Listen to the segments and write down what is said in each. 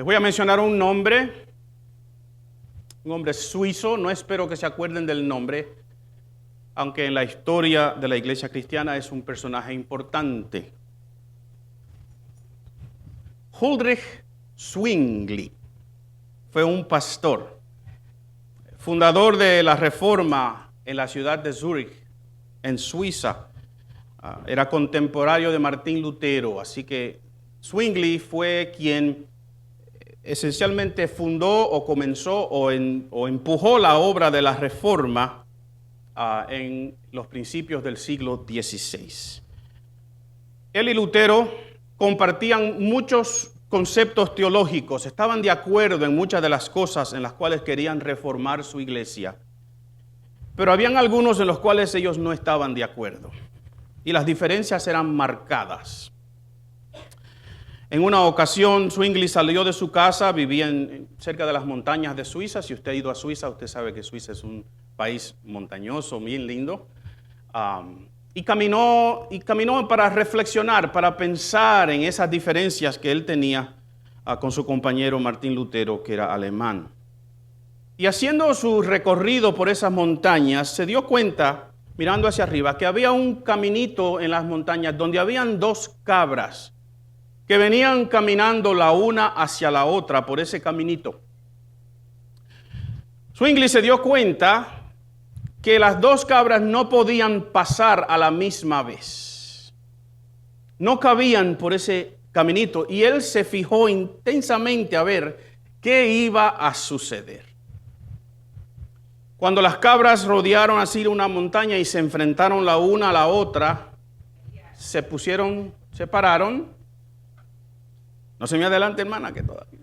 Les voy a mencionar un hombre suizo, no espero que se acuerden del nombre, aunque en la historia de la iglesia cristiana es un personaje importante. Huldrych Zwingli fue un pastor, fundador de la Reforma en la ciudad de Zúrich, en Suiza. Era contemporáneo de Martín Lutero, así que Zwingli fue quien esencialmente fundó o comenzó o empujó la obra de la Reforma en los principios del siglo XVI. Él y Lutero compartían muchos conceptos teológicos, estaban de acuerdo en muchas de las cosas en las cuales querían reformar su iglesia, pero habían algunos en los cuales ellos no estaban de acuerdo y las diferencias eran marcadas. En una ocasión, Zwingli salió de su casa, vivía cerca de las montañas de Suiza. Si usted ha ido a Suiza, usted sabe que Suiza es un país montañoso, bien lindo. Y caminó para reflexionar, para pensar en esas diferencias que él tenía con su compañero Martín Lutero, que era alemán. Y haciendo su recorrido por esas montañas, se dio cuenta, mirando hacia arriba, que había un caminito en las montañas donde habían dos cabras que venían caminando la una hacia la otra por ese caminito. Zwingli se dio cuenta que las dos cabras no podían pasar a la misma vez. No cabían por ese caminito y él se fijó intensamente a ver qué iba a suceder. Cuando las cabras rodearon así una montaña y se enfrentaron la una a la otra, se pararon. No se me adelante, hermana, que todavía.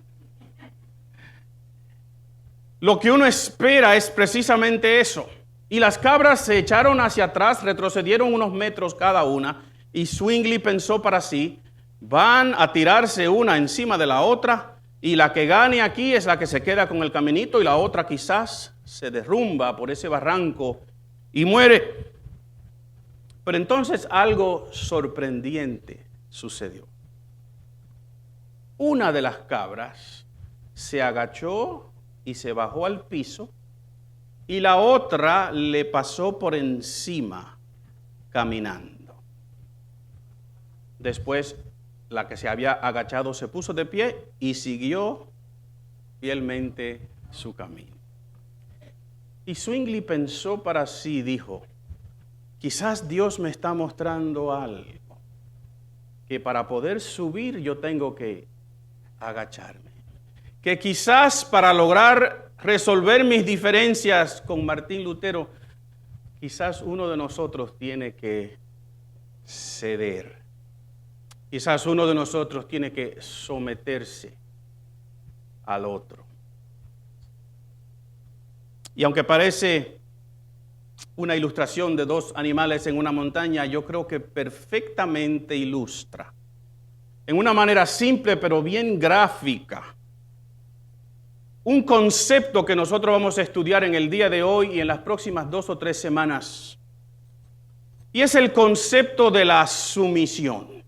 Lo que uno espera es precisamente eso. Y las cabras se echaron hacia atrás, retrocedieron unos metros cada una, y Zwingli pensó para sí, van a tirarse una encima de la otra, y la que gane aquí es la que se queda con el caminito, y la otra quizás se derrumba por ese barranco y muere. Pero entonces algo sorprendente sucedió. Una de las cabras se agachó y se bajó al piso y la otra le pasó por encima caminando. Después la que se había agachado se puso de pie y siguió fielmente su camino. Y Zwingli pensó para sí, dijo, quizás Dios me está mostrando algo, que para poder subir yo tengo que agacharme. Que quizás para lograr resolver mis diferencias con Martín Lutero, quizás uno de nosotros tiene que ceder. Quizás uno de nosotros tiene que someterse al otro. Y aunque parece una ilustración de dos animales en una montaña, yo creo que perfectamente ilustra en una manera simple pero bien gráfica un concepto que nosotros vamos a estudiar en el día de hoy y en las próximas 2 o 3 semanas. Y es el concepto de la sumisión.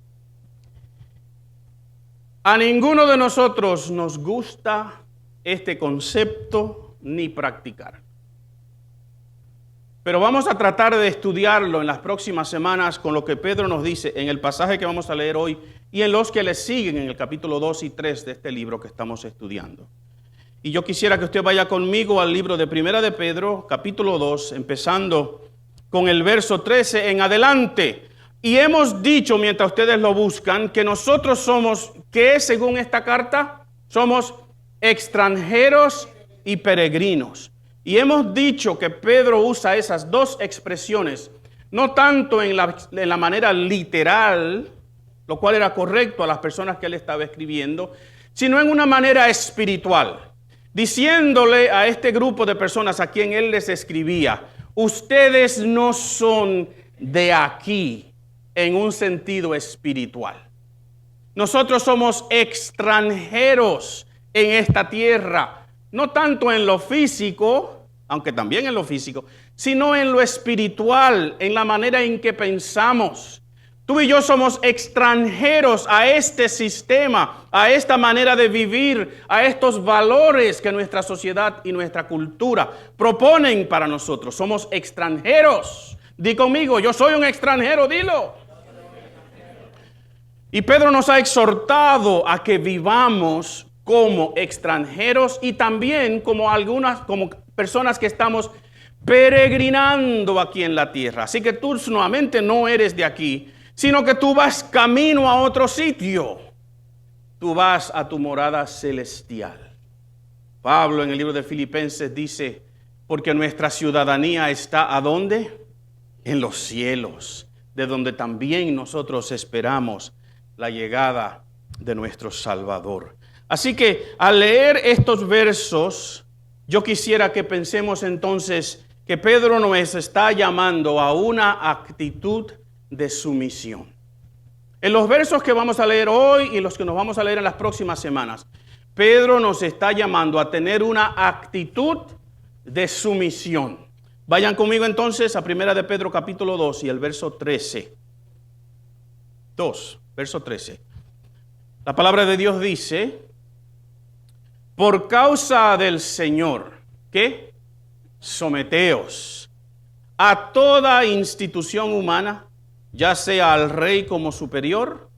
A ninguno de nosotros nos gusta este concepto ni practicar. Pero vamos a tratar de estudiarlo en las próximas semanas con lo que Pedro nos dice en el pasaje que vamos a leer hoy y en los que le siguen en el capítulo 2 y 3 de este libro que estamos estudiando. Y yo quisiera que usted vaya conmigo al libro de Primera de Pedro, capítulo 2, empezando con el verso 13 en adelante. Y hemos dicho, mientras ustedes lo buscan, que nosotros somos, ¿qué según esta carta? Somos extranjeros y peregrinos. Y hemos dicho que Pedro usa esas dos expresiones, no tanto en la manera literal, lo cual era correcto a las personas que él estaba escribiendo, sino en una manera espiritual, diciéndole a este grupo de personas a quien él les escribía, ustedes no son de aquí en un sentido espiritual. Nosotros somos extranjeros en esta tierra, no tanto en lo físico, aunque también en lo físico, sino en lo espiritual, en la manera en que pensamos. Tú y yo somos extranjeros a este sistema, a esta manera de vivir, a estos valores que nuestra sociedad y nuestra cultura proponen para nosotros. Somos extranjeros. Di conmigo, yo soy un extranjero, dilo. Y Pedro nos ha exhortado a que vivamos como extranjeros y también como personas que estamos peregrinando aquí en la tierra. Así que tú nuevamente no eres de aquí, sino que tú vas camino a otro sitio. Tú vas a tu morada celestial. Pablo en el libro de Filipenses dice, porque nuestra ciudadanía está ¿a dónde? En los cielos, de donde también nosotros esperamos la llegada de nuestro Salvador. Así que al leer estos versos, yo quisiera que pensemos entonces que Pedro nos está llamando a una actitud de sumisión. En los versos que vamos a leer hoy y los que nos vamos a leer en las próximas semanas, Pedro nos está llamando a tener una actitud de sumisión. Vayan conmigo entonces a 1 de Pedro capítulo 2 y el verso 13. 2, verso 13. La palabra de Dios dice, por causa del Señor, ¿qué? Someteos a toda institución humana, ya sea al rey como superior,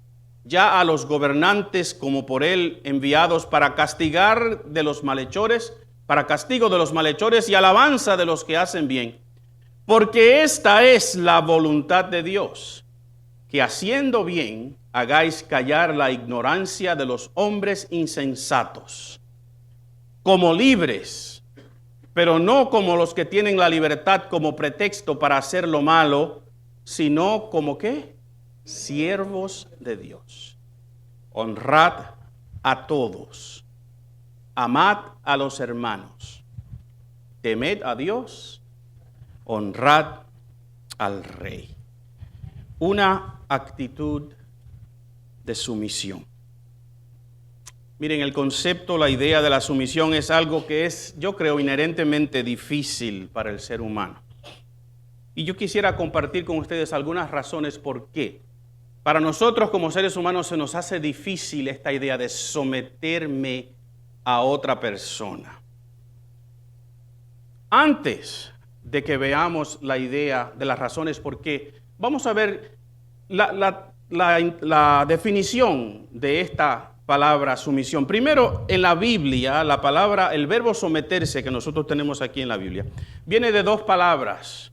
ya a los gobernantes como por él enviados para castigar de los malhechores, para castigo de los malhechores y alabanza de los que hacen bien. Porque esta es la voluntad de Dios, que haciendo bien hagáis callar la ignorancia de los hombres insensatos, como libres, pero no como los que tienen la libertad como pretexto para hacer lo malo, sino como ¿qué? Siervos de Dios. Honrad a todos, amad a los hermanos, temed a Dios, honrad al Rey. Una actitud de sumisión. Miren, el concepto, la idea de la sumisión es algo que es, yo creo, inherentemente difícil para el ser humano. Y yo quisiera compartir con ustedes algunas razones por qué. Para nosotros como seres humanos se nos hace difícil esta idea de someterme a otra persona. Antes de que veamos la idea de las razones por qué, vamos a ver la definición de esta palabra sumisión. Primero, en la Biblia, el verbo someterse que nosotros tenemos aquí en la Biblia, viene de dos palabras.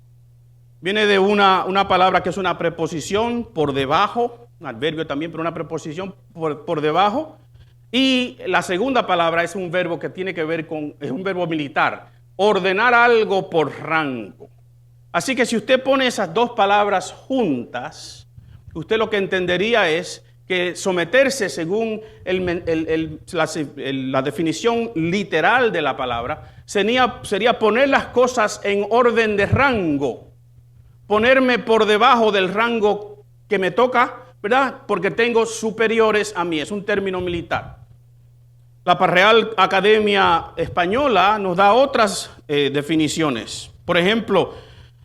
Viene de una palabra que es una preposición por debajo, un adverbio también, pero una preposición por debajo. Y la segunda palabra es un verbo que tiene que ver es un verbo militar, ordenar algo por rango. Así que si usted pone esas dos palabras juntas, usted lo que entendería es que someterse según la definición literal de la palabra sería poner las cosas en orden de rango. Ponerme por debajo del rango que me toca, ¿verdad? Porque tengo superiores a mí, es un término militar. La Real Academia Española nos da otras definiciones. Por ejemplo,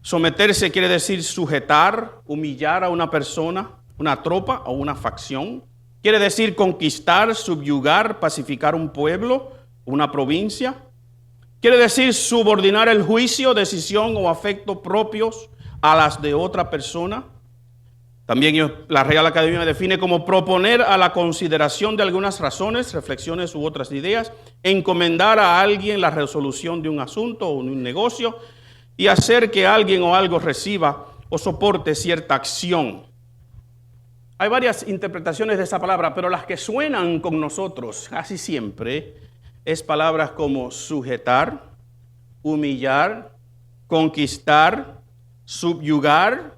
someterse quiere decir sujetar, humillar a una persona, una tropa o una facción. Quiere decir conquistar, subyugar, pacificar un pueblo, una provincia. Quiere decir subordinar el juicio, decisión o afecto propios a las de otra persona. También la Real Academia define como proponer a la consideración de algunas razones, reflexiones u otras ideas, encomendar a alguien la resolución de un asunto o de un negocio y hacer que alguien o algo reciba o soporte cierta acción. Hay varias interpretaciones de esa palabra, pero las que suenan con nosotros casi siempre es palabras como sujetar, humillar, conquistar, subyugar,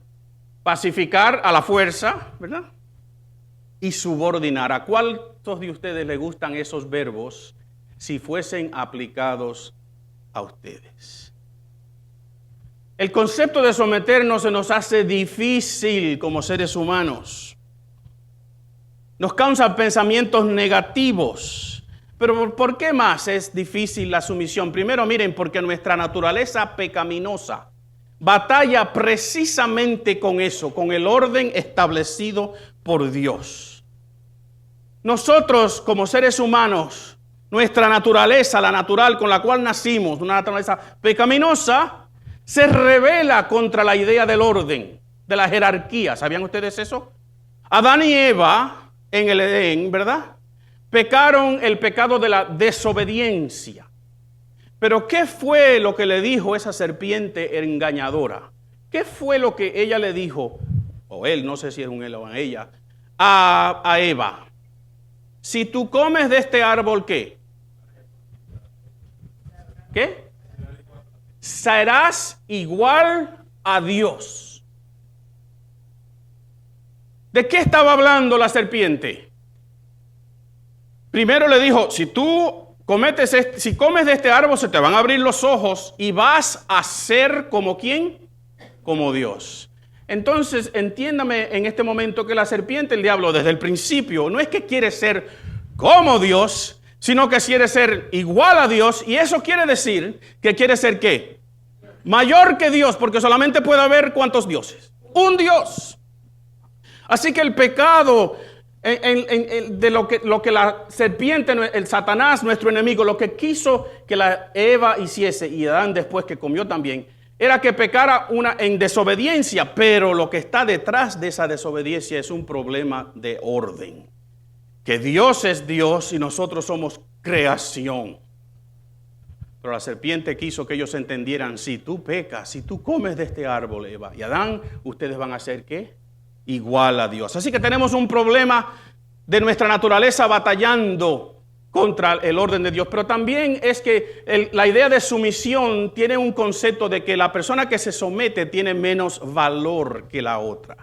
pacificar a la fuerza, ¿verdad? Y subordinar. ¿A cuántos de ustedes les gustan esos verbos si fuesen aplicados a ustedes? El concepto de someternos se nos hace difícil como seres humanos. Nos causa pensamientos negativos. Pero ¿por qué más es difícil la sumisión? Primero, miren, porque nuestra naturaleza pecaminosa batalla precisamente con eso, con el orden establecido por Dios. Nosotros como seres humanos, nuestra naturaleza, la natural con la cual nacimos, una naturaleza pecaminosa, se rebela contra la idea del orden, de la jerarquía. ¿Sabían ustedes eso? Adán y Eva en el Edén, ¿verdad? Pecaron el pecado de la desobediencia. Pero ¿qué fue lo que le dijo esa serpiente engañadora? ¿Qué fue lo que ella le dijo, o él, no sé si es un él o ella, a Eva? Si tú comes de este árbol, ¿qué? ¿Qué? Serás igual a Dios. ¿De qué estaba hablando la serpiente? Primero le dijo, si comes de este árbol se te van a abrir los ojos y vas a ser como ¿quién? Como Dios. Entonces, entiéndame en este momento que la serpiente, el diablo, desde el principio, no es que quiere ser como Dios, sino que quiere ser igual a Dios. Y eso quiere decir que quiere ser ¿qué? Mayor que Dios, porque solamente puede haber ¿cuántos dioses? Un Dios. Así que el pecado de lo que la serpiente, el Satanás, nuestro enemigo, lo que quiso que la Eva hiciese, y Adán después que comió también, era que pecara en desobediencia, pero lo que está detrás de esa desobediencia es un problema de orden. Que Dios es Dios y nosotros somos creación. Pero la serpiente quiso que ellos entendieran, si tú pecas, si tú comes de este árbol, Eva y Adán, ustedes van a ser ¿qué? Igual a Dios. Así que tenemos un problema de nuestra naturaleza batallando contra el orden de Dios, pero también es que la idea de sumisión tiene un concepto de que la persona que se somete tiene menos valor que la otra.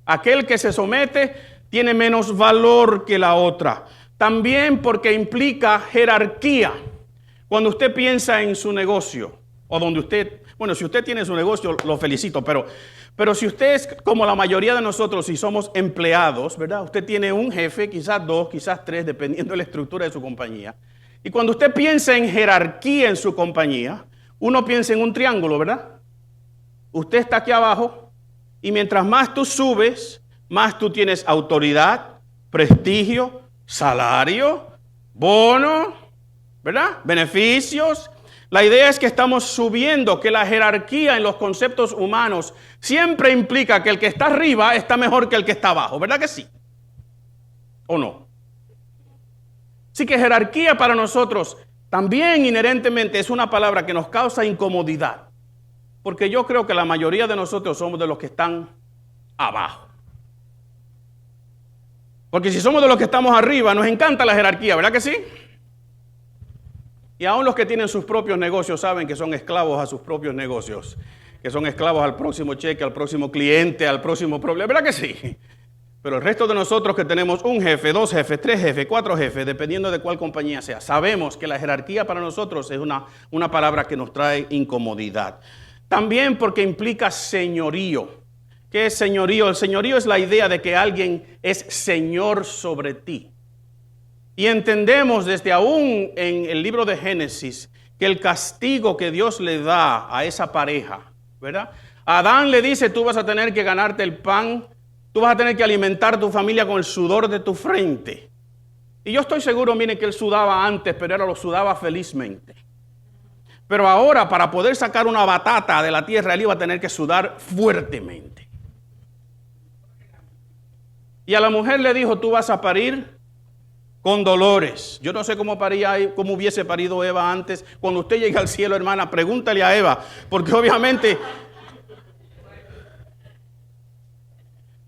Aquel que se somete tiene menos valor que la otra. También porque implica jerarquía. Cuando usted piensa en su negocio, o donde usted, bueno, si usted tiene su negocio, lo felicito, pero si usted es como la mayoría de nosotros, si somos empleados, ¿verdad? Usted tiene un jefe, quizás dos, quizás tres, dependiendo de la estructura de su compañía. Y cuando usted piensa en jerarquía en su compañía, uno piensa en un triángulo, ¿verdad? Usted está aquí abajo y mientras más tú subes, más tú tienes autoridad, prestigio, salario, bono, ¿verdad? Beneficios. La idea es que estamos subiendo, que la jerarquía en los conceptos humanos siempre implica que el que está arriba está mejor que el que está abajo, ¿verdad que sí? ¿O no? Así que jerarquía para nosotros también inherentemente es una palabra que nos causa incomodidad, porque yo creo que la mayoría de nosotros somos de los que están abajo. Porque si somos de los que estamos arriba, nos encanta la jerarquía, ¿verdad que sí? Y aún los que tienen sus propios negocios saben que son esclavos a sus propios negocios, que son esclavos al próximo cheque, al próximo cliente, al próximo problema, ¿verdad que sí? Pero el resto de nosotros que tenemos un jefe, dos jefes, tres jefes, cuatro jefes, dependiendo de cuál compañía sea, sabemos que la jerarquía para nosotros es una palabra que nos trae incomodidad. También porque implica señorío. ¿Qué es señorío? El señorío es la idea de que alguien es señor sobre ti. Y entendemos desde aún en el libro de Génesis que el castigo que Dios le da a esa pareja, ¿verdad? A Adán le dice, tú vas a tener que ganarte el pan, tú vas a tener que alimentar a tu familia con el sudor de tu frente. Y yo estoy seguro, miren, que él sudaba antes, pero ahora lo sudaba felizmente. Pero ahora, para poder sacar una batata de la tierra, él iba a tener que sudar fuertemente. Y a la mujer le dijo, tú vas a parir con dolores. Yo no sé cómo hubiese parido Eva antes. Cuando usted llegue al cielo, hermana, pregúntale a Eva, porque obviamente...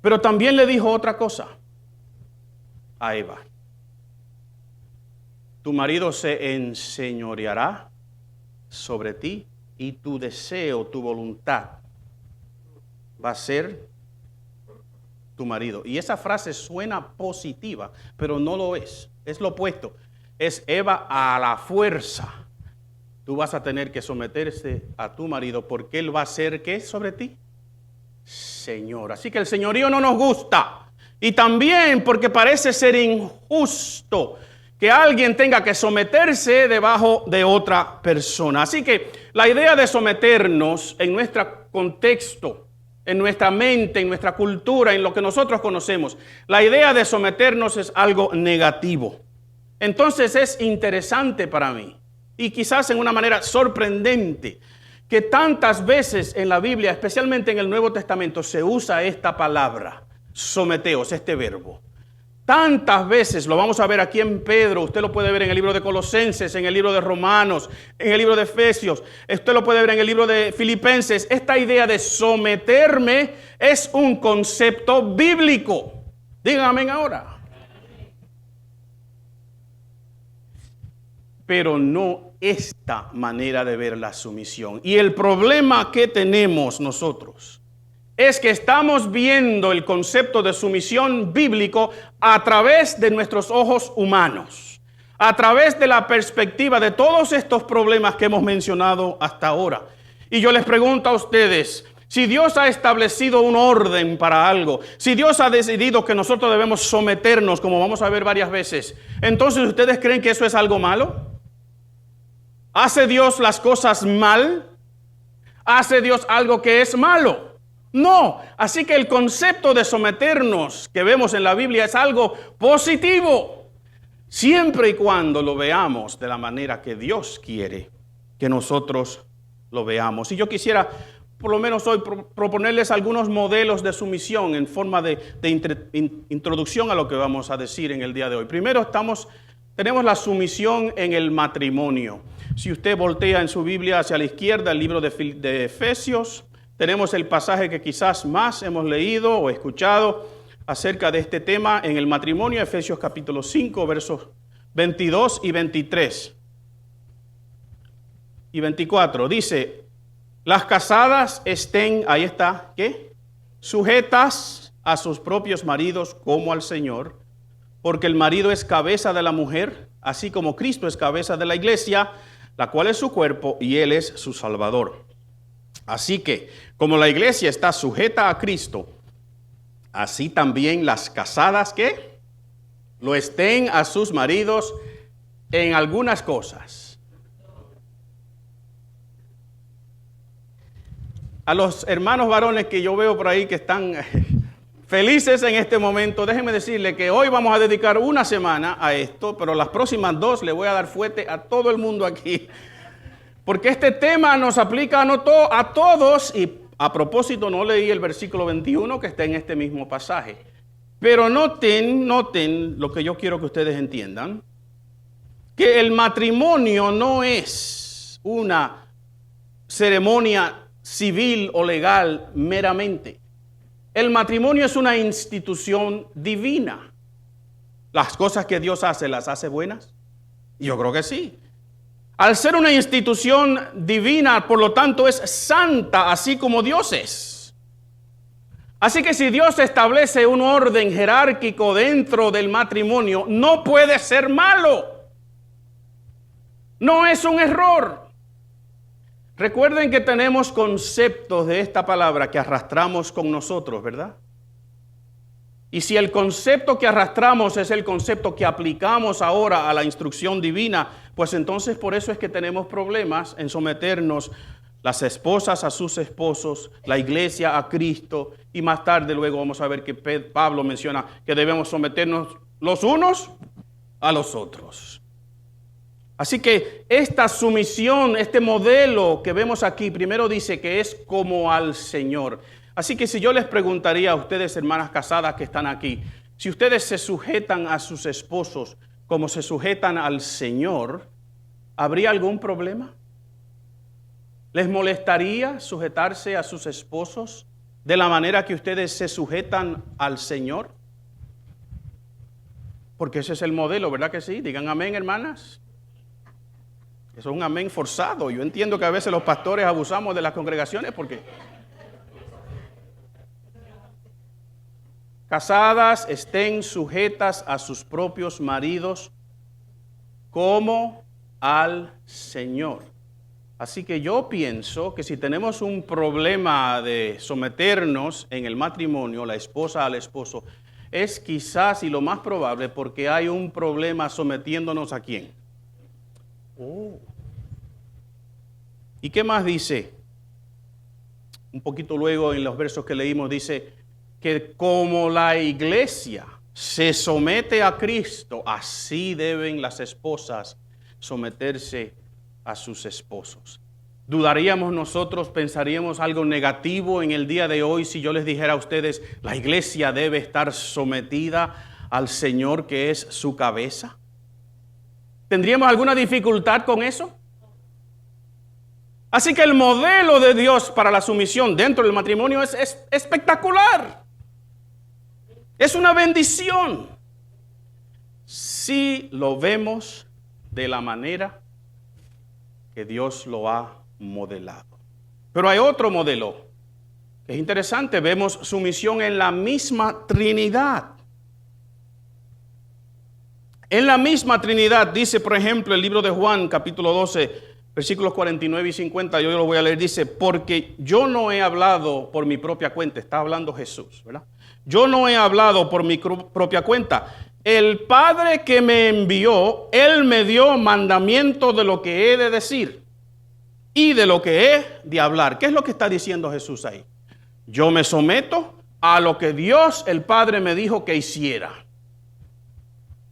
Pero también le dijo otra cosa a Eva. Tu marido se enseñoreará sobre ti y tu deseo, tu voluntad va a ser tu marido. Y esa frase suena positiva, pero no lo es. Es lo opuesto. Es Eva a la fuerza. Tú vas a tener que someterse a tu marido porque él va a ser, ¿qué sobre ti? Señor. Así que el señorío no nos gusta. Y también porque parece ser injusto que alguien tenga que someterse debajo de otra persona. Así que la idea de someternos en nuestro contexto, en nuestra mente, en nuestra cultura, en lo que nosotros conocemos, la idea de someternos es algo negativo. Entonces es interesante para mí y quizás en una manera sorprendente que tantas veces en la Biblia, especialmente en el Nuevo Testamento, se usa esta palabra, someteos, este verbo. Tantas veces, lo vamos a ver aquí en Pedro, usted lo puede ver en el libro de Colosenses, en el libro de Romanos, en el libro de Efesios, usted lo puede ver en el libro de Filipenses. Esta idea de someterme es un concepto bíblico. Díganme ahora. Pero no esta manera de ver la sumisión. Y el problema que tenemos nosotros es que estamos viendo el concepto de sumisión bíblico a través de nuestros ojos humanos, a través de la perspectiva de todos estos problemas que hemos mencionado hasta ahora. Y yo les pregunto a ustedes, si Dios ha establecido un orden para algo, si Dios ha decidido que nosotros debemos someternos, como vamos a ver varias veces, entonces ¿ustedes creen que eso es algo malo? ¿Hace Dios las cosas mal? ¿Hace Dios algo que es malo? No. Así que el concepto de someternos que vemos en la Biblia es algo positivo, siempre y cuando lo veamos de la manera que Dios quiere que nosotros lo veamos. Y yo quisiera, por lo menos hoy, proponerles algunos modelos de sumisión en forma de introducción a lo que vamos a decir en el día de hoy. Primero tenemos la sumisión en el matrimonio. Si usted voltea en su Biblia hacia la izquierda, el libro de Efesios, tenemos el pasaje que quizás más hemos leído o escuchado acerca de este tema en el matrimonio, Efesios capítulo 5, versos 22 y 23 y 24. Dice, las casadas estén, ahí está, ¿qué? Sujetas a sus propios maridos como al Señor, porque el marido es cabeza de la mujer, así como Cristo es cabeza de la iglesia, la cual es su cuerpo y Él es su Salvador. Así que, como la iglesia está sujeta a Cristo, así también las casadas, ¿qué? Lo estén a sus maridos en algunas cosas. A los hermanos varones que yo veo por ahí que están felices en este momento, déjenme decirle que hoy vamos a dedicar una semana a esto, pero las próximas 2 le voy a dar fuerte a todo el mundo aquí, porque este tema nos aplica a todos, y a propósito no leí el versículo 21 que está en este mismo pasaje, pero noten lo que yo quiero que ustedes entiendan, que el matrimonio no es una ceremonia civil o legal meramente. El matrimonio es una institución divina. ¿Las cosas que Dios hace, las hace buenas? Yo creo que sí. Al ser una institución divina, por lo tanto, es santa, así como Dios es. Así que si Dios establece un orden jerárquico dentro del matrimonio, no puede ser malo. No es un error. Recuerden que tenemos conceptos de esta palabra que arrastramos con nosotros, ¿verdad? Y si el concepto que arrastramos es el concepto que aplicamos ahora a la instrucción divina, pues entonces por eso es que tenemos problemas en someternos las esposas a sus esposos, la iglesia a Cristo, y más tarde luego vamos a ver que Pablo menciona que debemos someternos los unos a los otros. Así que esta sumisión, este modelo que vemos aquí, primero dice que es como al Señor. Así que si yo les preguntaría a ustedes, hermanas casadas que están aquí, si ustedes se sujetan a sus esposos como se sujetan al Señor, ¿habría algún problema? ¿Les molestaría sujetarse a sus esposos de la manera que ustedes se sujetan al Señor? Porque ese es el modelo, ¿verdad que sí? Digan amén, hermanas. Eso es un amén forzado. Yo entiendo que a veces los pastores abusamos de las congregaciones porque casadas estén sujetas a sus propios maridos como al Señor. Así que yo pienso que si tenemos un problema de someternos en el matrimonio, la esposa al esposo, es quizás y lo más probable porque hay un problema sometiéndonos a quién. Oh. ¿Y qué más dice? Un poquito luego en los versos que leímos dice que como la iglesia se somete a Cristo, así deben las esposas someterse a sus esposos. ¿Dudaríamos nosotros, pensaríamos algo negativo en el día de hoy si yo les dijera a ustedes, la iglesia debe estar sometida al Señor que es su cabeza? ¿Tendríamos alguna dificultad con eso? Así que el modelo de Dios para la sumisión dentro del matrimonio es espectacular. Es una bendición si lo vemos de la manera que Dios lo ha modelado. Pero hay otro modelo que es interesante. Vemos sumisión en la misma Trinidad. En la misma Trinidad dice, por ejemplo, el libro de Juan, capítulo 12, versículos 49 y 50, yo lo voy a leer, dice, porque yo no he hablado por mi propia cuenta, está hablando Jesús, ¿verdad? Yo no he hablado por mi propia cuenta. El Padre que me envió, Él me dio mandamiento de lo que he de decir y de lo que he de hablar. ¿Qué es lo que está diciendo Jesús ahí? Yo me someto a lo que Dios, el Padre, me dijo que hiciera.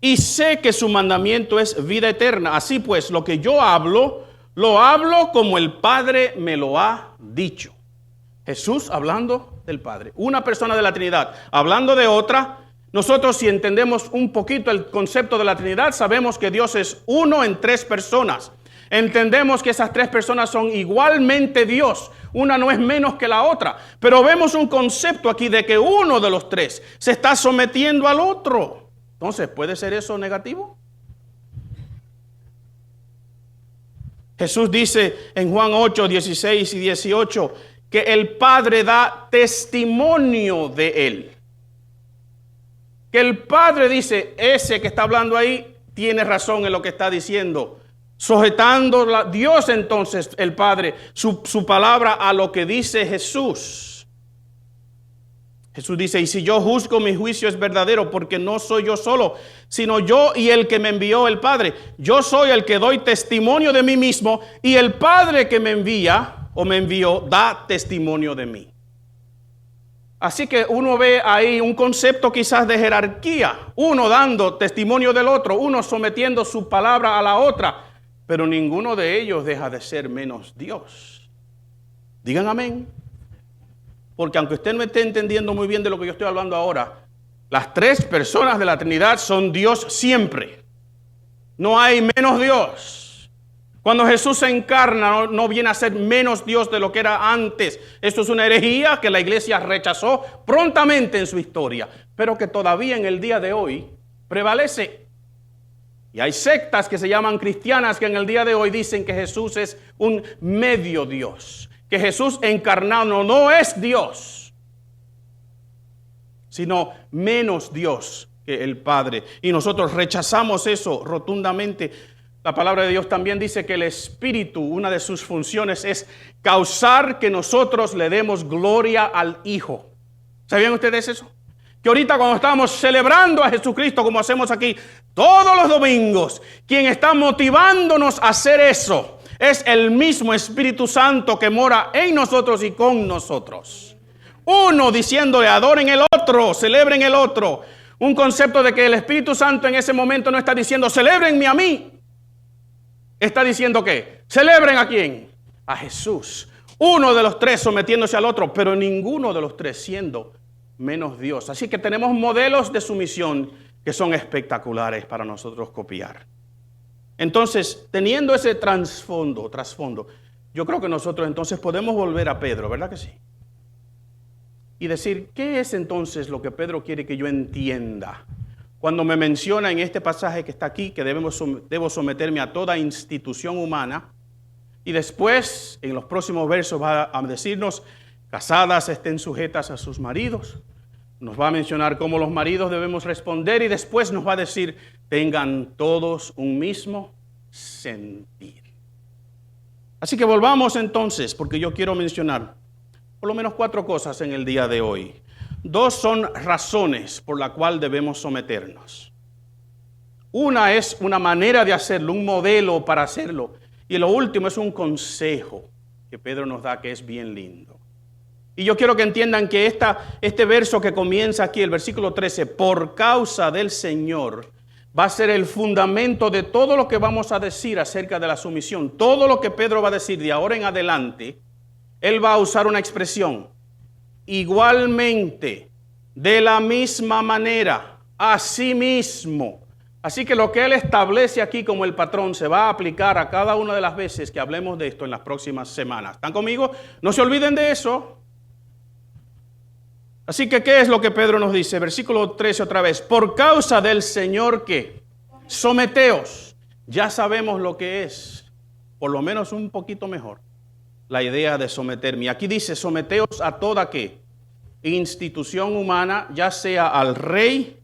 Y sé que su mandamiento es vida eterna. Así pues, lo que yo hablo, lo hablo como el Padre me lo ha dicho. Jesús hablando del Padre. Una persona de la Trinidad hablando de otra. Nosotros, si entendemos un poquito el concepto de la Trinidad, sabemos que Dios es uno en tres personas. Entendemos que esas tres personas son igualmente Dios. Una no es menos que la otra. Pero vemos un concepto aquí de que uno de los tres se está sometiendo al otro. Entonces, ¿puede ser eso negativo? Jesús dice en Juan 8, 16 y 18 que el Padre da testimonio de Él. Que el Padre dice, ese que está hablando ahí tiene razón en lo que está diciendo. Sujetando Dios entonces, el Padre, su palabra a lo que dice Jesús. Jesús dice, y si yo juzgo, mi juicio es verdadero, porque no soy yo solo, sino yo y el que me envió el Padre. Yo soy el que doy testimonio de mí mismo, y el Padre que me envía o me envió da testimonio de mí. Así que uno ve ahí un concepto quizás de jerarquía, uno dando testimonio del otro, uno sometiendo su palabra a la otra, pero ninguno de ellos deja de ser menos Dios. Digan amén. Porque aunque usted no esté entendiendo muy bien de lo que yo estoy hablando ahora, las tres personas de la Trinidad son Dios siempre. No hay menos Dios. Cuando Jesús se encarna, no viene a ser menos Dios de lo que era antes. Esto es una herejía que la iglesia rechazó prontamente en su historia, pero que todavía en el día de hoy prevalece. Y hay sectas que se llaman cristianas que en el día de hoy dicen que Jesús es un medio Dios. Que Jesús encarnado no es Dios, sino menos Dios que el Padre. Y nosotros rechazamos eso rotundamente. La palabra de Dios también dice que el Espíritu, una de sus funciones es causar que nosotros le demos gloria al Hijo. ¿Sabían ustedes eso? Que ahorita cuando estamos celebrando a Jesucristo, como hacemos aquí todos los domingos, quien está motivándonos a hacer eso es el mismo Espíritu Santo que mora en nosotros y con nosotros. Uno diciéndole, adoren el otro, celebren el otro. Un concepto de que el Espíritu Santo en ese momento no está diciendo, celébrenme a mí. Está diciendo que, celebren a quién? A Jesús. Uno de los tres sometiéndose al otro, pero ninguno de los tres siendo menos Dios. Así que tenemos modelos de sumisión que son espectaculares para nosotros copiar. Entonces, teniendo ese trasfondo, yo creo que nosotros entonces podemos volver a Pedro, ¿verdad que sí? Y decir, ¿qué es entonces lo que Pedro quiere que yo entienda? Cuando me menciona en este pasaje que está aquí, que debo someterme a toda institución humana, y después, en los próximos versos, va a decirnos, casadas estén sujetas a sus maridos. Nos va a mencionar cómo los maridos debemos responder y después nos va a decir, tengan todos un mismo sentir. Así que volvamos entonces, porque yo quiero mencionar por lo menos 4 cosas en el día de hoy. dos son razones por la cual debemos someternos. Una es una manera de hacerlo, un modelo para hacerlo. Y lo último es un consejo que Pedro nos da que es bien lindo. Y yo quiero que entiendan que este verso que comienza aquí, el versículo 13, por causa del Señor, va a ser el fundamento de todo lo que vamos a decir acerca de la sumisión. Todo lo que Pedro va a decir de ahora en adelante, él va a usar una expresión. Igualmente, de la misma manera, asimismo. Así que lo que él establece aquí como el patrón se va a aplicar a cada una de las veces que hablemos de esto en las próximas semanas. ¿Están conmigo? No se olviden de eso. Así que, ¿qué es lo que Pedro nos dice? Versículo 13 otra vez. Por causa del Señor, ¿qué? Someteos. Ya sabemos lo que es, por lo menos un poquito mejor, la idea de someterme. Aquí dice, someteos a toda, ¿qué? Institución humana, ya sea al rey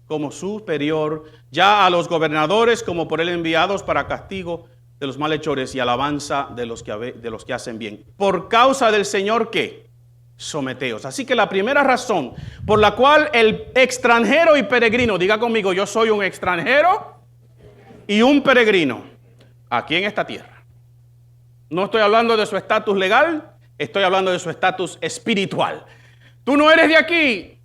como superior, ya a los gobernadores como por él enviados para castigo de los malhechores y alabanza de los que hacen bien. Por causa del Señor, ¿qué? Someteos. Así que la primera razón por la cual el extranjero y peregrino, diga conmigo, yo soy un extranjero y un peregrino aquí en esta tierra. No estoy hablando de su estatus legal, estoy hablando de su estatus espiritual. Tú no eres de aquí.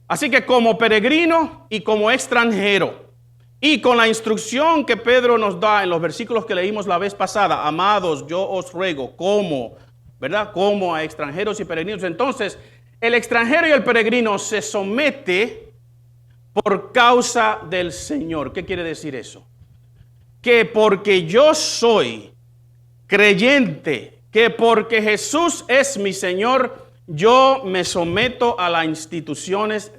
Así que como peregrino y como extranjero, y con la instrucción que Pedro nos da en los versículos que leímos la vez pasada, amados, yo os ruego, como, ¿verdad? Como a extranjeros y peregrinos. Entonces, el extranjero y el peregrino se somete por causa del Señor. ¿Qué quiere decir eso? Que porque yo soy creyente, que porque Jesús es mi Señor, yo me someto a las instituciones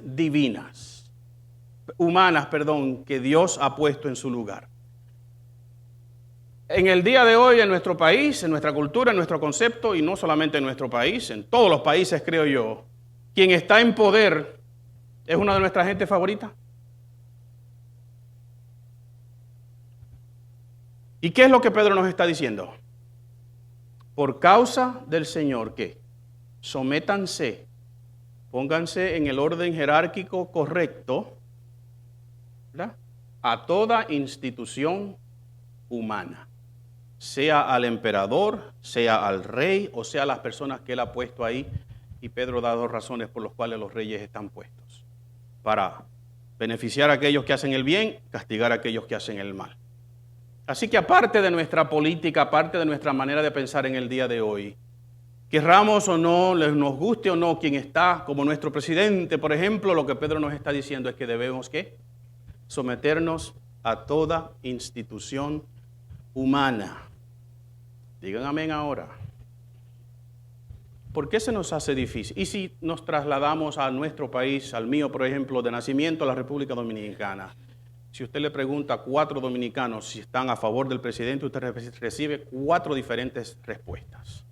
humanas, que Dios ha puesto en su lugar. En el día de hoy, en nuestro país, en nuestra cultura, en nuestro concepto, y no solamente en nuestro país, en todos los países, creo yo, quien está en poder es una de nuestras gentes favoritas. ¿Y qué es lo que Pedro nos está diciendo? Por causa del Señor, ¿qué? Sométanse, pónganse en el orden jerárquico correcto, ¿verdad? A toda institución humana, sea al emperador, sea al rey, o sea a las personas que él ha puesto ahí. Y Pedro da dos razones por las cuales los reyes están puestos: para beneficiar a aquellos que hacen el bien, castigar a aquellos que hacen el mal. Así que aparte de nuestra política, aparte de nuestra manera de pensar en el día de hoy, querramos o no, nos guste o no quien está como nuestro presidente, por ejemplo, lo que Pedro nos está diciendo es que debemos, ¿qué? Someternos a toda institución humana. Digan amén ahora. ¿Por qué se nos hace difícil? Y si nos trasladamos a nuestro país, al mío, por ejemplo, de nacimiento, a la República Dominicana. Si usted le pregunta a 4 dominicanos si están a favor del presidente, usted recibe 4 diferentes respuestas.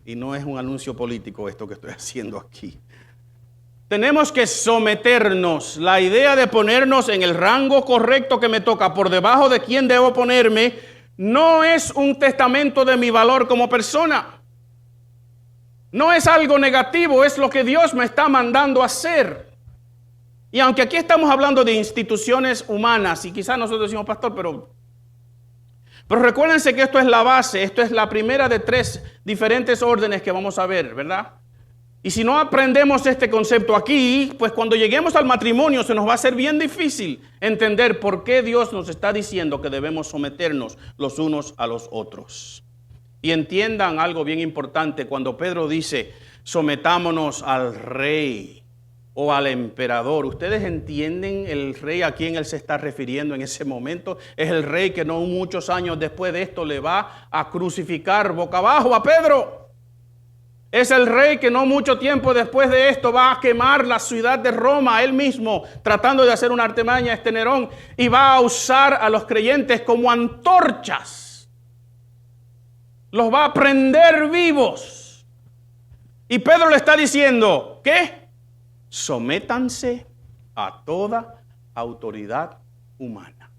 Y no es un anuncio político esto que estoy haciendo aquí. Tenemos que someternos. La idea de ponernos en el rango correcto que me toca, por debajo de quién debo ponerme, no es un testamento de mi valor como persona. No es algo negativo, es lo que Dios me está mandando a hacer. Y aunque aquí estamos hablando de instituciones humanas, y quizás nosotros decimos, pastor, pero recuérdense que esto es la base, esto es la primera de 3 diferentes órdenes que vamos a ver, ¿verdad? Y si no aprendemos este concepto aquí, pues cuando lleguemos al matrimonio se nos va a hacer bien difícil entender por qué Dios nos está diciendo que debemos someternos los unos a los otros. Y entiendan algo bien importante cuando Pedro dice, sometámonos al rey o al emperador. ¿Ustedes entienden el rey a quien él se está refiriendo en ese momento? Es el rey que no muchos años después de esto le va a crucificar boca abajo a Pedro. Es el rey que no mucho tiempo después de esto va a quemar la ciudad de Roma, él mismo, tratando de hacer una artimaña a Nerón, y va a usar a los creyentes como antorchas. Los va a prender vivos. Y Pedro le está diciendo, ¿qué? Sométanse a toda autoridad humana.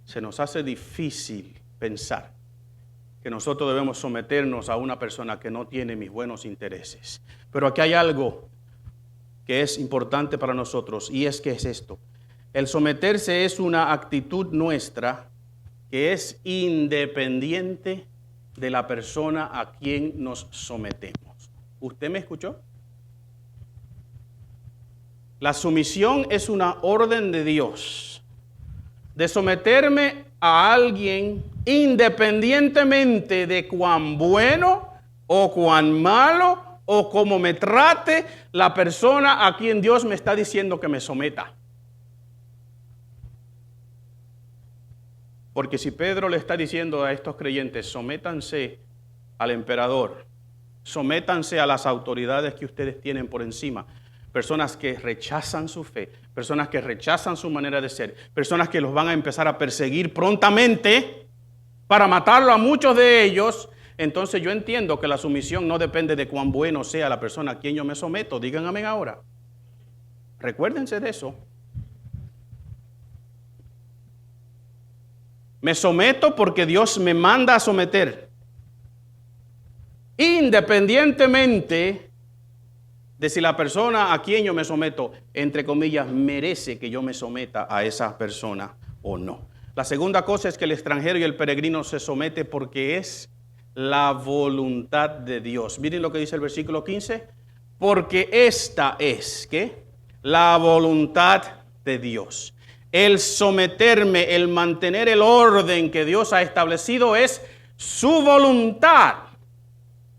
Se nos hace difícil pensar que nosotros debemos someternos a una persona que no tiene mis buenos intereses. Pero aquí hay algo que es importante para nosotros, y es que es esto. El someterse es una actitud nuestra que es independiente de la persona a quien nos sometemos. ¿Usted me escuchó? La sumisión es una orden de Dios de someterme a alguien independientemente de cuán bueno o cuán malo o cómo me trate la persona a quien Dios me está diciendo que me someta. Porque si Pedro le está diciendo a estos creyentes, sométanse al emperador, sométanse a las autoridades que ustedes tienen por encima, personas que rechazan su fe, personas que rechazan su manera de ser, personas que los van a empezar a perseguir prontamente para matarlo a muchos de ellos, entonces yo entiendo que la sumisión no depende de cuán bueno sea la persona a quien yo me someto. Digan amén ahora. Recuérdense de eso. Me someto porque Dios me manda a someter, independientemente de si la persona a quien yo me someto, entre comillas, merece que yo me someta a esa persona o no. La segunda cosa es que el extranjero y el peregrino se somete porque es la voluntad de Dios. Miren lo que dice el versículo 15. Porque esta es, ¿qué? La voluntad de Dios. El someterme, el mantener el orden que Dios ha establecido es su voluntad.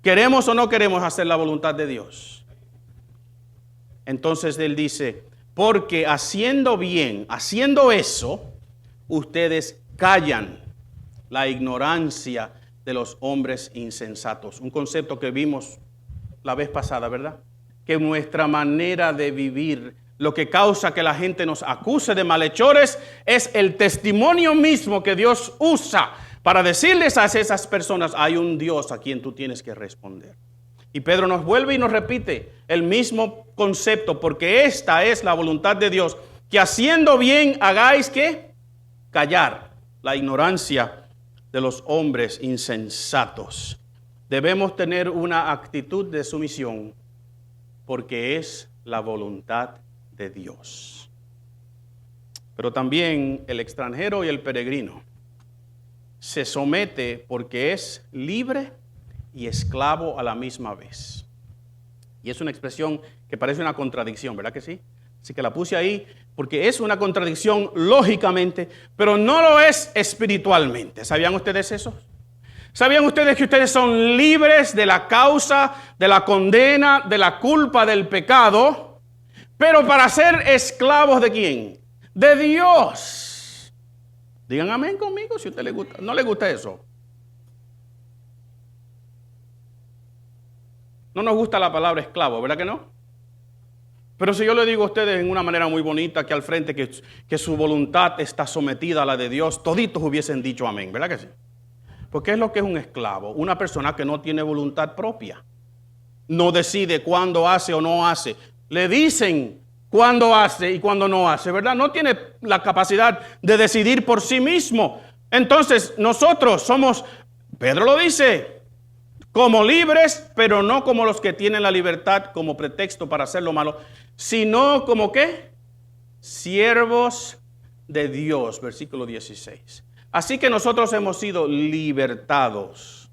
¿Queremos o no queremos hacer la voluntad de Dios? Entonces él dice, porque haciendo bien, haciendo eso, ustedes callan la ignorancia de los hombres insensatos. Un concepto que vimos la vez pasada, ¿verdad? Que nuestra manera de vivir, lo que causa que la gente nos acuse de malhechores, es el testimonio mismo que Dios usa para decirles a esas personas, hay un Dios a quien tú tienes que responder. Y Pedro nos vuelve y nos repite el mismo concepto, porque esta es la voluntad de Dios, que haciendo bien hagáis, ¿qué? Callar la ignorancia de los hombres insensatos. Debemos tener una actitud de sumisión, porque es la voluntad de Dios. Pero también el extranjero y el peregrino se somete porque es libre y esclavo a la misma vez. Y es una expresión que parece una contradicción, ¿verdad que sí? Así que la puse ahí porque es una contradicción lógicamente, pero no lo es espiritualmente. ¿Sabían ustedes eso? ¿Sabían ustedes que ustedes son libres de la causa, de la condena, de la culpa del pecado? Pero para ser esclavos ¿de quién? De Dios. Digan amén conmigo si a usted le gusta. ¿No le gusta eso? No nos gusta la palabra esclavo, ¿verdad que no? Pero si yo le digo a ustedes en una manera muy bonita aquí al frente que su voluntad está sometida a la de Dios, toditos hubiesen dicho amén, ¿verdad que sí? Porque es lo que es un esclavo, una persona que no tiene voluntad propia. No decide cuándo hace o no hace. Le dicen cuándo hace y cuándo no hace, ¿verdad? No tiene la capacidad de decidir por sí mismo. Entonces nosotros somos, Pedro lo dice, como libres, pero no como los que tienen la libertad como pretexto para hacer lo malo, sino como ¿qué? Siervos de Dios, versículo 16. Así que nosotros hemos sido liberados,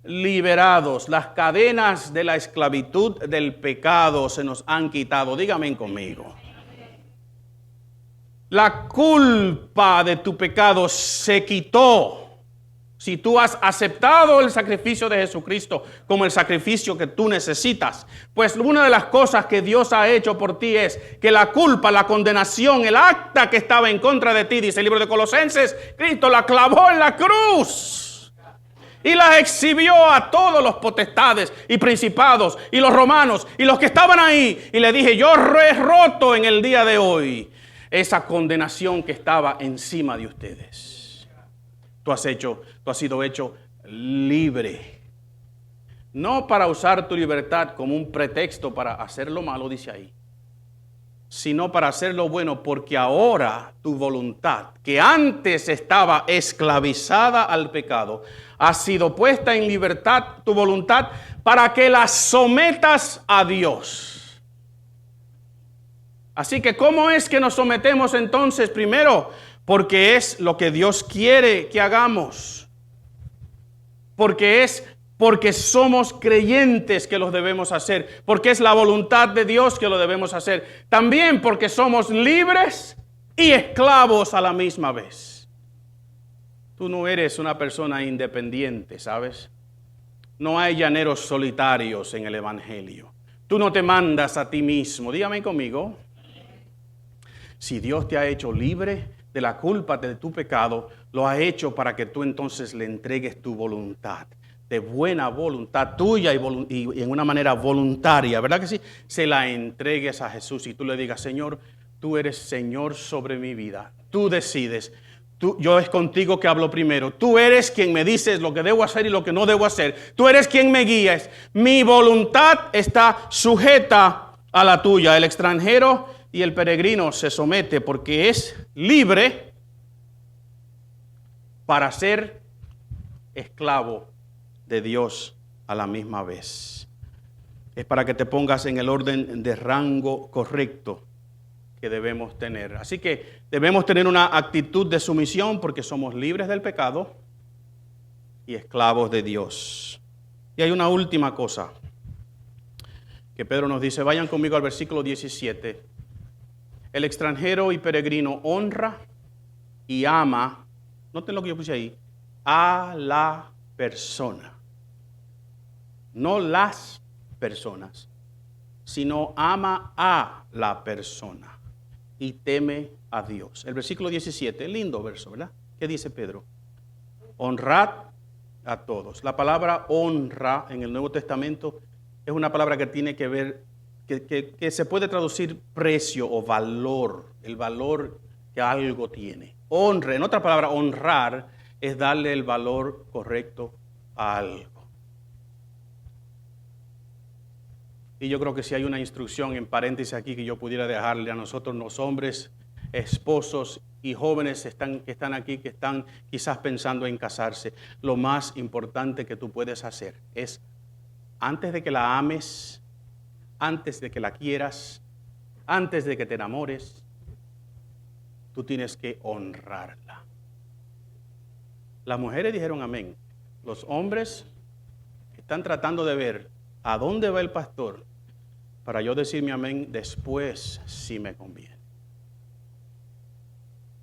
las cadenas de la esclavitud del pecado se nos han quitado. Dígame conmigo. La culpa de tu pecado se quitó. Si tú has aceptado el sacrificio de Jesucristo como el sacrificio que tú necesitas, pues una de las cosas que Dios ha hecho por ti es que la culpa, la condenación, el acta que estaba en contra de ti, dice el libro de Colosenses, Cristo la clavó en la cruz y la exhibió a todos los potestades y principados y los romanos y los que estaban ahí. Y le dije, yo he roto en el día de hoy esa condenación que estaba encima de ustedes. Tú has sido hecho libre. No para usar tu libertad como un pretexto para hacer lo malo, dice ahí, sino para hacer lo bueno, porque ahora tu voluntad, que antes estaba esclavizada al pecado, ha sido puesta en libertad, tu voluntad, para que la sometas a Dios. Así que, ¿cómo es que nos sometemos entonces? Primero, porque es lo que Dios quiere que hagamos. Porque somos creyentes que lo debemos hacer. Porque es la voluntad de Dios que lo debemos hacer. También porque somos libres y esclavos a la misma vez. Tú no eres una persona independiente, ¿sabes? No hay llaneros solitarios en el Evangelio. Tú no te mandas a ti mismo. Dígame conmigo. Si Dios te ha hecho libre de la culpa de tu pecado, lo ha hecho para que tú entonces le entregues tu voluntad, de buena voluntad tuya y en una manera voluntaria, ¿verdad que sí? Se la entregues a Jesús y tú le digas, Señor, tú eres Señor sobre mi vida, tú decides. Yo es contigo que hablo primero. Tú eres quien me dices lo que debo hacer y lo que no debo hacer. Tú eres quien me guías. Mi voluntad está sujeta a la tuya. El extranjero y el peregrino se somete porque es libre para ser esclavo de Dios a la misma vez. Es para que te pongas en el orden de rango correcto que debemos tener. Así que debemos tener una actitud de sumisión porque somos libres del pecado y esclavos de Dios. Y hay una última cosa que Pedro nos dice. Vayan conmigo al versículo 17. El extranjero y peregrino honra y ama, noten lo que yo puse ahí, a la persona. No las personas, sino ama a la persona y teme a Dios. El versículo 17, lindo verso, ¿verdad? ¿Qué dice Pedro? Honrad a todos. La palabra honra en el Nuevo Testamento es una palabra que tiene que ver, que se puede traducir precio o valor, el valor que algo tiene. Honre, en otra palabra, honrar es darle el valor correcto a algo. Y yo creo que si hay una instrucción en paréntesis aquí que yo pudiera dejarle a nosotros los hombres, esposos y jóvenes que están aquí, que están quizás pensando en casarse, lo más importante que tú puedes hacer es, antes de que la ames, antes de que la quieras, antes de que te enamores, tú tienes que honrarla. Las mujeres dijeron amén. Los hombres están tratando de ver a dónde va el pastor para yo decir mi amén después si me conviene.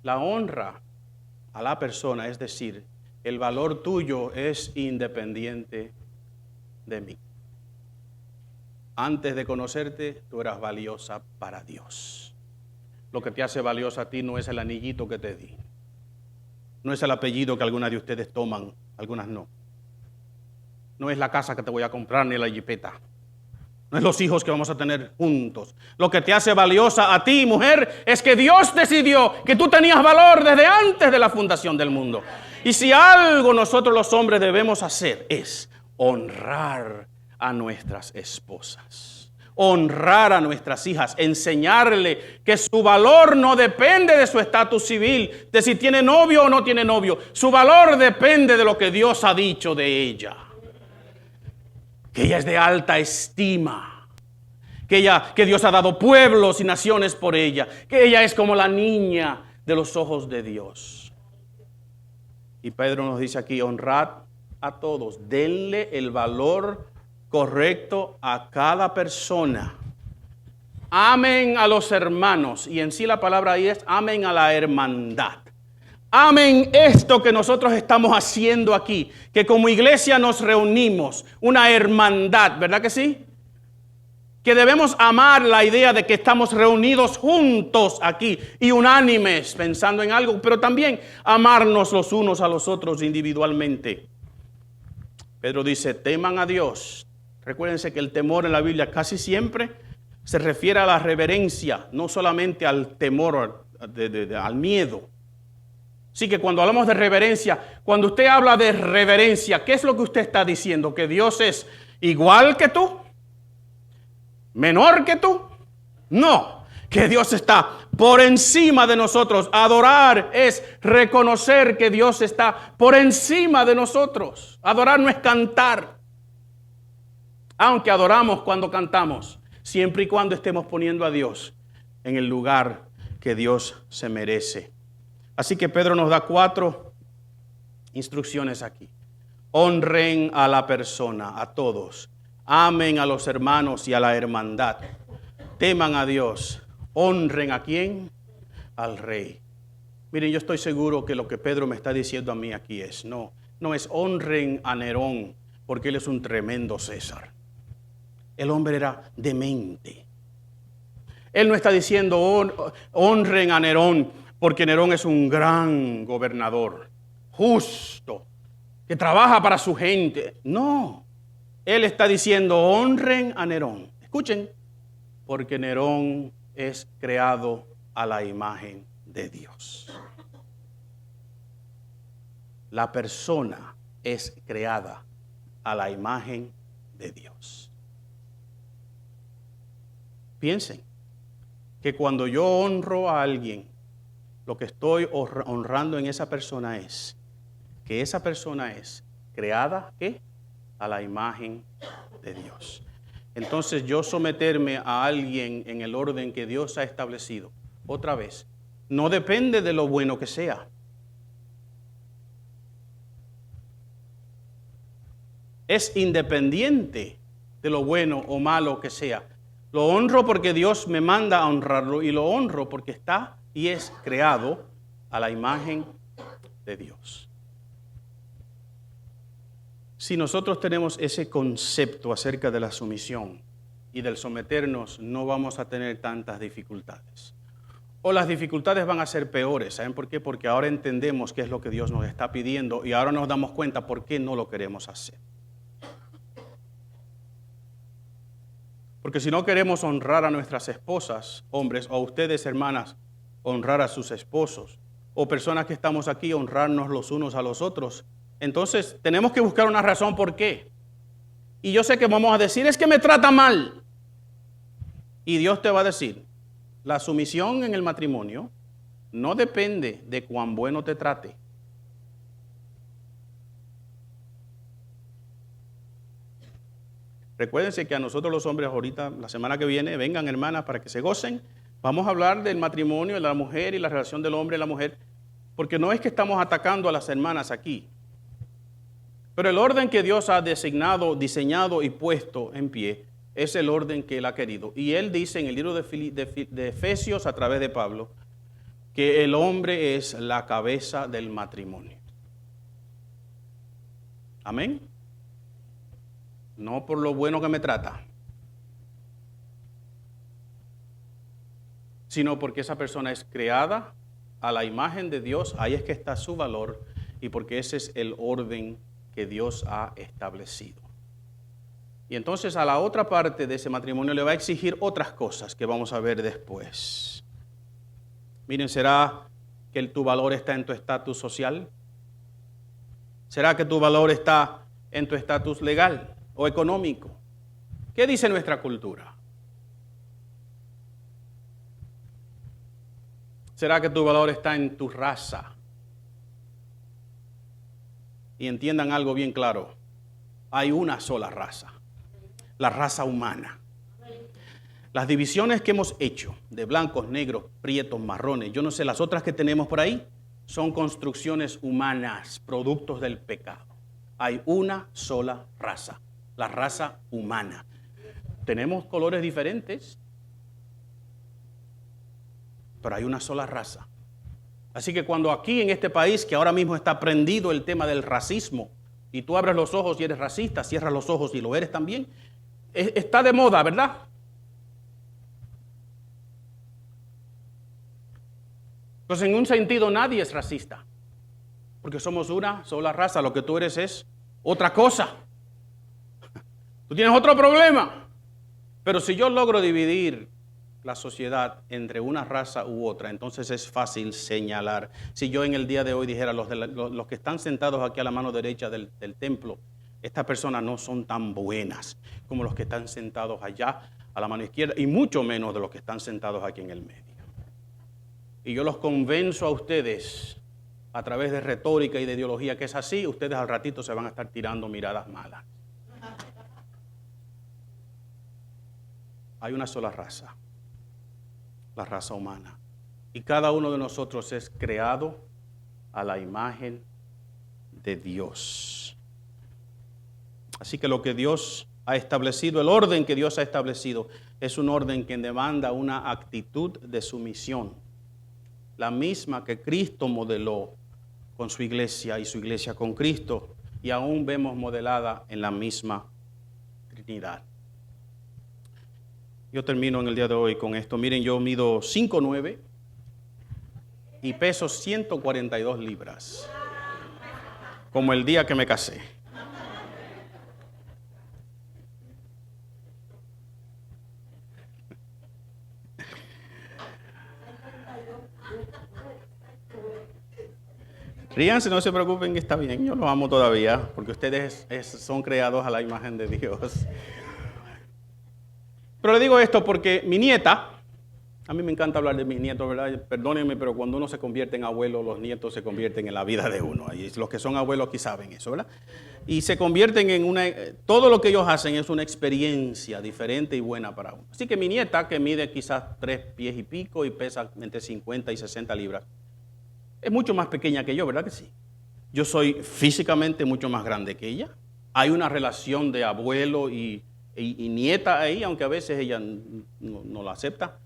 La honra a la persona, es decir, el valor tuyo es independiente de mí. Antes de conocerte, tú eras valiosa para Dios. Lo que te hace valiosa a ti no es el anillito que te di. No es el apellido que algunas de ustedes toman, algunas no. No es la casa que te voy a comprar ni la jipeta. No es los hijos que vamos a tener juntos. Lo que te hace valiosa a ti, mujer, es que Dios decidió que tú tenías valor desde antes de la fundación del mundo. Y si algo nosotros los hombres debemos hacer es honrar a nuestras esposas, honrar a nuestras hijas, enseñarle que su valor no depende de su estatus civil, de si tiene novio o no tiene novio. Su valor depende de lo que Dios ha dicho de ella. Que ella es de alta estima, que Dios ha dado pueblos y naciones por ella, que ella es como la niña de los ojos de Dios. Y Pedro nos dice aquí, honrad a todos, denle el valor correcto a cada persona. Amen a los hermanos, y en sí la palabra ahí es amen a la hermandad. Amen esto que nosotros estamos haciendo aquí, que como iglesia nos reunimos, una hermandad, ¿verdad que sí? Que debemos amar la idea de que estamos reunidos juntos aquí y unánimes pensando en algo, pero también amarnos los unos a los otros individualmente. Pedro dice, teman a Dios. Recuérdense que el temor en la Biblia casi siempre se refiere a la reverencia, no solamente al temor, al miedo. Así que cuando hablamos de reverencia, cuando usted habla de reverencia, ¿qué es lo que usted está diciendo? ¿Que Dios es igual que tú? ¿Menor que tú? No. que Dios está por encima de nosotros. Adorar es reconocer que Dios está por encima de nosotros. Adorar no es cantar. Aunque adoramos cuando cantamos, siempre y cuando estemos poniendo a Dios en el lugar que Dios se merece. Así que Pedro nos da 4 instrucciones aquí. Honren a la persona, a todos. Amen a los hermanos y a la hermandad. Teman a Dios. Honren ¿a quién? Al rey. Miren, yo estoy seguro que lo que Pedro me está diciendo a mí aquí no es honren a Nerón, porque él es un tremendo César. El hombre era demente. Él no está diciendo honren a Nerón, porque Nerón es un gran gobernador, justo, que trabaja para su gente. No, él está diciendo honren a Nerón. Escuchen, porque Nerón es creado a la imagen de Dios. La persona es creada a la imagen de Dios. Piensen que cuando yo honro a alguien, lo que estoy honrando en esa persona es que esa persona es creada ¿qué? A la imagen de Dios. Entonces yo someterme a alguien en el orden que Dios ha establecido, otra vez, no depende de lo bueno que sea. Es independiente de lo bueno o malo que sea. Lo honro porque Dios me manda a honrarlo y lo honro porque está y es creado a la imagen de Dios. Si nosotros tenemos ese concepto acerca de la sumisión y del someternos, no vamos a tener tantas dificultades. O las dificultades van a ser peores. ¿Saben por qué? Porque ahora entendemos qué es lo que Dios nos está pidiendo y ahora nos damos cuenta por qué no lo queremos hacer. Porque si no queremos honrar a nuestras esposas, hombres, o a ustedes, hermanas, honrar a sus esposos, o personas que estamos aquí, honrarnos los unos a los otros, entonces tenemos que buscar una razón por qué. Y yo sé que vamos a decir, es que me trata mal. Y Dios te va a decir, la sumisión en el matrimonio no depende de cuán bueno te trate. Recuérdense que a nosotros los hombres ahorita, la semana que viene, vengan hermanas para que se gocen. Vamos a hablar del matrimonio de la mujer y la relación del hombre y la mujer, porque no es que estamos atacando a las hermanas aquí. Pero el orden que Dios ha designado, diseñado y puesto en pie es el orden que Él ha querido. Y Él dice en el libro de Efesios a través de Pablo que el hombre es la cabeza del matrimonio. Amén. No por lo bueno que me trata, sino porque esa persona es creada a la imagen de Dios, ahí es que está su valor y porque ese es el orden que Dios ha establecido. Y entonces a la otra parte de ese matrimonio le va a exigir otras cosas que vamos a ver después. Miren, ¿será que tu valor está en tu estatus social? ¿Será que tu valor está en tu estatus legal o económico? ¿Qué dice nuestra cultura? ¿Será que tu valor está en tu raza? Y entiendan algo bien claro, hay una sola raza, la raza humana. Las divisiones que hemos hecho de blancos, negros, prietos, marrones, yo no sé, las otras que tenemos por ahí, son construcciones humanas, productos del pecado. Hay una sola raza, la raza humana. Tenemos colores diferentes, pero hay una sola raza. Así que cuando aquí en este país, que ahora mismo está prendido el tema del racismo, y tú abres los ojos y eres racista, cierras los ojos y lo eres también, está de moda, ¿verdad? Entonces, en un sentido, nadie es racista, porque somos una sola raza. Lo que tú eres es otra cosa. Tú tienes otro problema. Pero si yo logro dividir la sociedad entre una raza u otra, entonces es fácil señalar. Si yo en el día de hoy dijera, los que están sentados aquí a la mano derecha del templo, estas personas no son tan buenas como los que están sentados allá a la mano izquierda y mucho menos de los que están sentados aquí en el medio. Y yo los convenzo a ustedes a través de retórica y de ideología que es así, ustedes al ratito se van a estar tirando miradas malas. Hay una sola raza, la raza humana. Y cada uno de nosotros es creado a la imagen de Dios. Así que lo que Dios ha establecido, el orden que Dios ha establecido, es un orden que demanda una actitud de sumisión, la misma que Cristo modeló con su iglesia y su iglesia con Cristo, y aún vemos modelada en la misma Trinidad. Yo termino en el día de hoy con esto. Miren, yo mido 5'9" y peso 142 libras, como el día que me casé. Ríanse, no se preocupen, que está bien, yo los amo todavía, porque ustedes son creados a la imagen de Dios. Pero le digo esto porque mi nieta, a mí me encanta hablar de mis nietos, ¿verdad? Perdónenme, pero cuando uno se convierte en abuelo, los nietos se convierten en la vida de uno. Y los que son abuelos aquí saben eso, ¿verdad? Y se convierten en todo lo que ellos hacen es una experiencia diferente y buena para uno. Así que mi nieta, que mide quizás 3 pies y pico y pesa entre 50 y 60 libras, es mucho más pequeña que yo, ¿verdad que sí? Yo soy físicamente mucho más grande que ella. Hay una relación de abuelo y nieta ahí, aunque a veces ella no la acepta.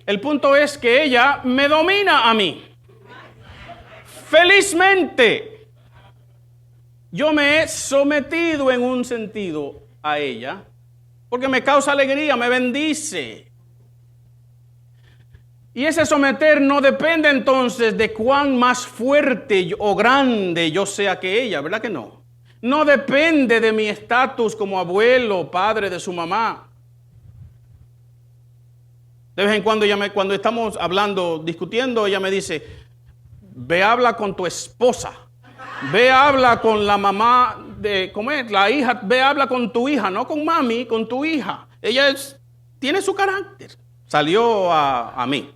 El punto es que ella me domina a mí. Felizmente, yo me he sometido en un sentido a ella, porque me causa alegría, me bendice. Y ese someter no depende entonces de cuán más fuerte o grande yo sea que ella, ¿verdad que no? No depende de mi estatus como abuelo, padre de su mamá. De vez en cuando cuando estamos hablando, discutiendo, ella me dice, ve habla con tu esposa, ve habla con la mamá de, ¿cómo es? La hija, ve habla con tu hija, no con mami, con tu hija. Ella tiene su carácter. Salió a mí.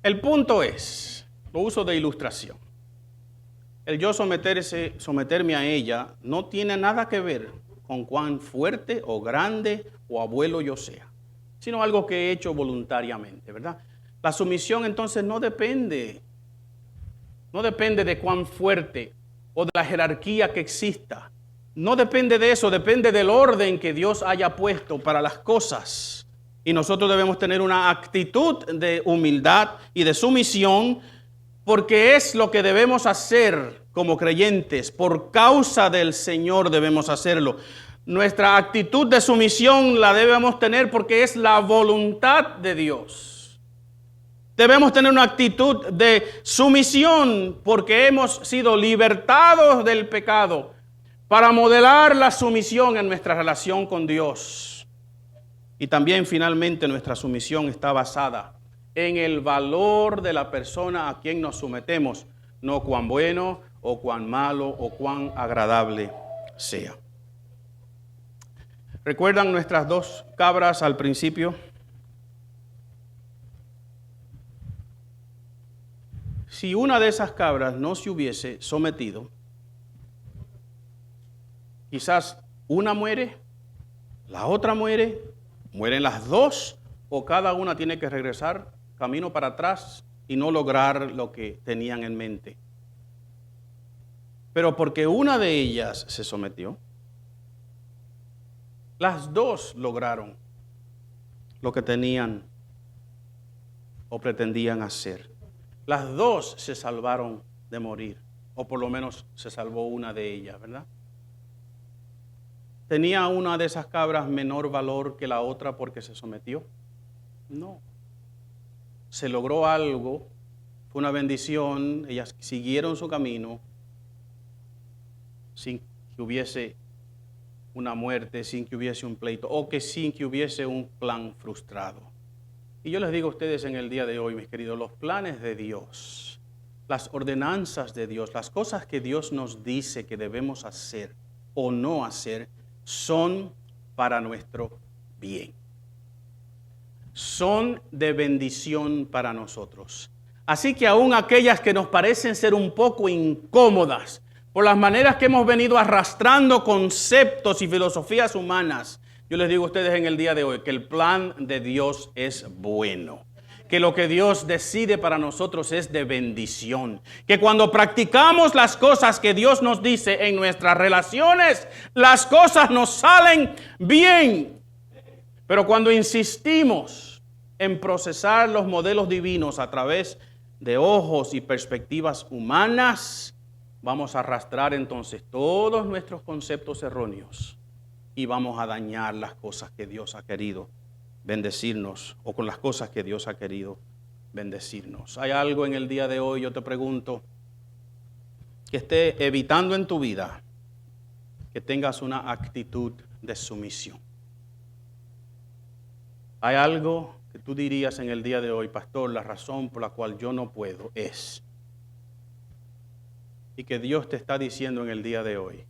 El punto es, lo uso de ilustración. El yo someterme a ella no tiene nada que ver con cuán fuerte o grande o abuelo yo sea, sino algo que he hecho voluntariamente, ¿verdad? La sumisión entonces no depende de cuán fuerte o de la jerarquía que exista. No depende de eso, depende del orden que Dios haya puesto para las cosas. Y nosotros debemos tener una actitud de humildad y de sumisión, porque es lo que debemos hacer como creyentes. Por causa del Señor debemos hacerlo. Nuestra actitud de sumisión la debemos tener porque es la voluntad de Dios. Debemos tener una actitud de sumisión porque hemos sido libertados del pecado para modelar la sumisión en nuestra relación con Dios. Y también finalmente nuestra sumisión está basada en el valor de la persona a quien nos sometemos, no cuán bueno o cuán malo o cuán agradable sea. ¿Recuerdan nuestras 2 cabras al principio? Si una de esas cabras no se hubiese sometido, quizás una muere, la otra muere, mueren las 2 o cada una tiene que regresar camino para atrás y no lograr lo que tenían en mente. Pero porque una de ellas se sometió, las 2 lograron lo que tenían o pretendían hacer. Las 2 se salvaron de morir, o por lo menos se salvó una de ellas, ¿verdad? ¿Tenía una de esas cabras menor valor que la otra porque se sometió? No. Se logró algo, fue una bendición, ellas siguieron su camino sin que hubiese una muerte, sin que hubiese un pleito, o sin que hubiese un plan frustrado. Y yo les digo a ustedes en el día de hoy, mis queridos, los planes de Dios, las ordenanzas de Dios, las cosas que Dios nos dice que debemos hacer, o no hacer son para nuestro bien. Son de bendición para nosotros. Así que aún aquellas que nos parecen ser un poco incómodas por las maneras que hemos venido arrastrando conceptos y filosofías humanas, yo les digo a ustedes en el día de hoy que el plan de Dios es bueno. Que lo que Dios decide para nosotros es de bendición. Que cuando practicamos las cosas que Dios nos dice en nuestras relaciones, las cosas nos salen bien. Pero cuando insistimos en procesar los modelos divinos a través de ojos y perspectivas humanas, vamos a arrastrar entonces todos nuestros conceptos erróneos y vamos a dañar las cosas que Dios ha querido bendecirnos, o con las cosas que Dios ha querido bendecirnos. Hay algo en el día de hoy, yo te pregunto, que esté evitando en tu vida que tengas una actitud de sumisión. Hay algo que tú dirías en el día de hoy, pastor, la razón por la cual yo no puedo es, y que Dios te está diciendo en el día de hoy,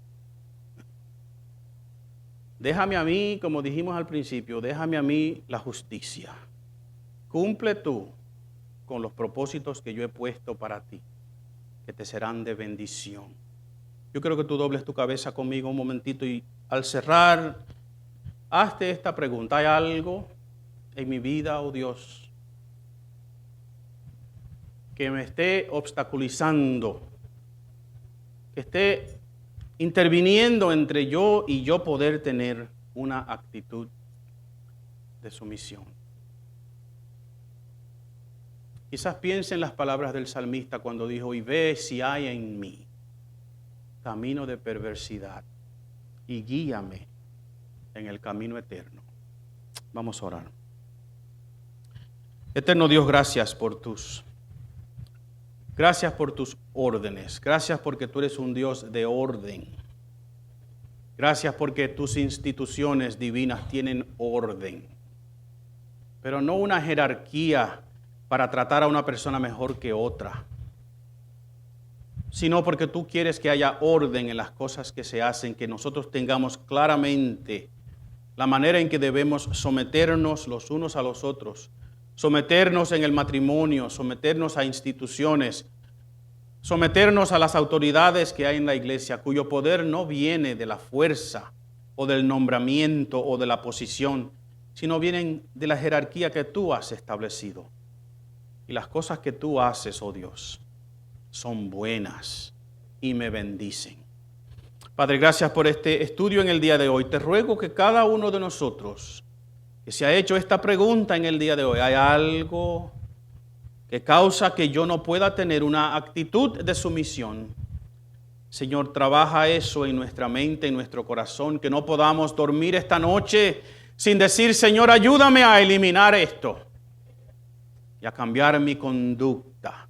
déjame a mí, como dijimos al principio, déjame a mí la justicia. Cumple tú con los propósitos que yo he puesto para ti, que te serán de bendición. Yo quiero que tú dobles tu cabeza conmigo un momentito y al cerrar, hazte esta pregunta. ¿Hay algo en mi vida, oh Dios, que me esté obstaculizando, que esté interviniendo entre yo y yo poder tener una actitud de sumisión? Quizás piense en las palabras del salmista cuando dijo, y ve si hay en mí camino de perversidad y guíame en el camino eterno. Vamos a orar. Eterno Dios, gracias por tus órdenes. Gracias porque tú eres un Dios de orden. Gracias porque tus instituciones divinas tienen orden. Pero no una jerarquía para tratar a una persona mejor que otra, sino porque tú quieres que haya orden en las cosas que se hacen, que nosotros tengamos claramente la manera en que debemos someternos los unos a los otros, someternos en el matrimonio, someternos a instituciones, someternos a las autoridades que hay en la iglesia, cuyo poder no viene de la fuerza o del nombramiento o de la posición, sino vienen de la jerarquía que tú has establecido. Y las cosas que tú haces, oh Dios, son buenas y me bendicen. Padre, gracias por este estudio en el día de hoy. Te ruego que cada uno de nosotros que se ha hecho esta pregunta en el día de hoy, ¿hay algo que causa que yo no pueda tener una actitud de sumisión? Señor, trabaja eso en nuestra mente, en nuestro corazón, que no podamos dormir esta noche sin decir, Señor, ayúdame a eliminar esto y a cambiar mi conducta.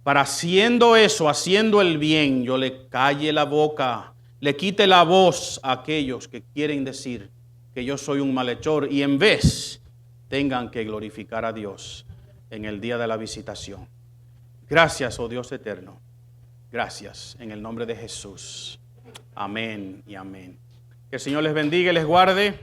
Para haciendo eso, haciendo el bien, yo le calle la boca, le quite la voz a aquellos que quieren decir que yo soy un malhechor y en vez tengan que glorificar a Dios en el día de la visitación. Gracias, oh Dios eterno. Gracias en el nombre de Jesús. Amén y amén. Que el Señor les bendiga y les guarde.